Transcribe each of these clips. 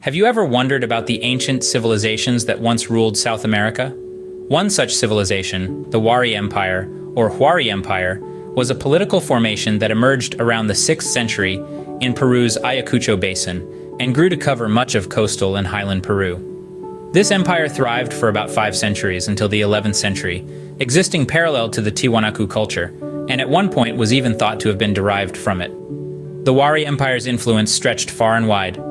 Have you ever wondered about the ancient civilizations that once ruled South America? One such civilization, the WARI Empire, or WARI Empire, was a political formation that emerged around the 6th century in Peru's Ayacucho Basin and grew to cover much of coastal and highland Peru. This empire thrived for about 5 centuries until the 11th century, existing parallel to the Tiwanaku culture, and at one point was even thought to have been derived from it. The WARI Empire's influence stretched far and wide.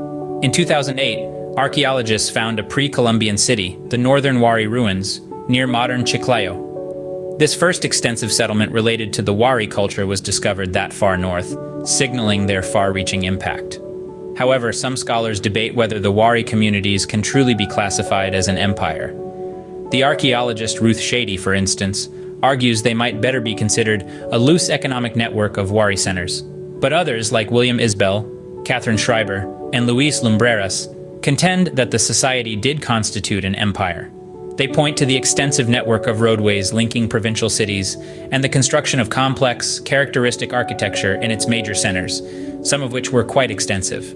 In 2008, archaeologists found a pre-Columbian city, the northern WARI ruins, near modern Chiclayo. This first extensive settlement related to the WARI culture was discovered that far north, signaling their far-reaching impact. However, some scholars debate whether the WARI communities can truly be classified as an empire. The archaeologist Ruth Shady, for instance, argues they might better be considered a loose economic network of WARI centers. But others, like William Isbell, Catherine Schreiber, and Luis Lumbreras, contend that the society did constitute an empire. They point to the extensive network of roadways linking provincial cities and the construction of complex, characteristic architecture in its major centers, some of which were quite extensive.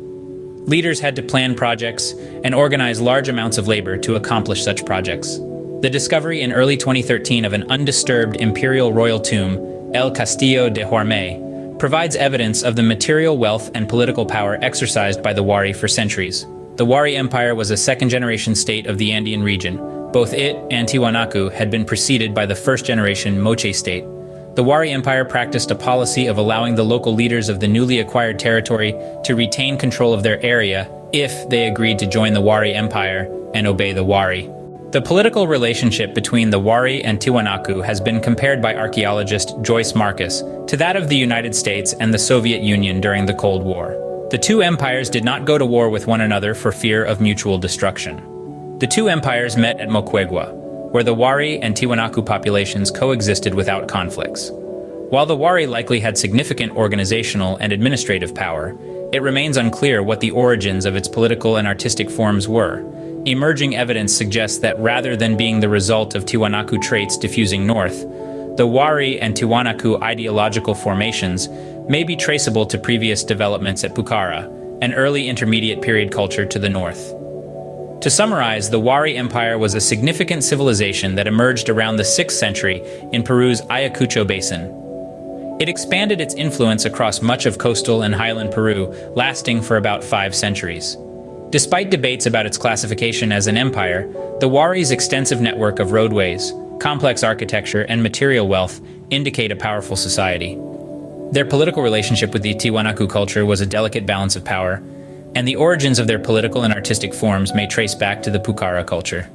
Leaders had to plan projects and organize large amounts of labor to accomplish such projects. The discovery in early 2013 of an undisturbed imperial royal tomb, El Castillo de Huarmey, provides evidence of the material wealth and political power exercised by the WARI for centuries. The WARI Empire was a second-generation state of the Andean region. Both it and Tiwanaku had been preceded by the first-generation Moche state. The WARI Empire practiced a policy of allowing the local leaders of the newly acquired territory to retain control of their area if they agreed to join the WARI Empire and obey the WARI. The political relationship between the WARI and Tiwanaku has been compared by archaeologist Joyce Marcus to that of the United States and the Soviet Union during the Cold War. The two empires did not go to war with one another for fear of mutual destruction. The two empires met at Moquegua, where the WARI and Tiwanaku populations coexisted without conflicts. While the WARI likely had significant organizational and administrative power, it remains unclear what the origins of its political and artistic forms were. Emerging evidence suggests that rather than being the result of Tiwanaku traits diffusing north, the WARI and Tiwanaku ideological formations may be traceable to previous developments at Pucara, an early intermediate period culture to the north. To summarize, the WARI Empire was a significant civilization that emerged around the 6th century in Peru's Ayacucho Basin. It expanded its influence across much of coastal and highland Peru, lasting for about 5 centuries. Despite debates about its classification as an empire, the WARI's extensive network of roadways, complex architecture, and material wealth indicate a powerful society. Their political relationship with the Tiwanaku culture was a delicate balance of power, and the origins of their political and artistic forms may trace back to the Pucara culture.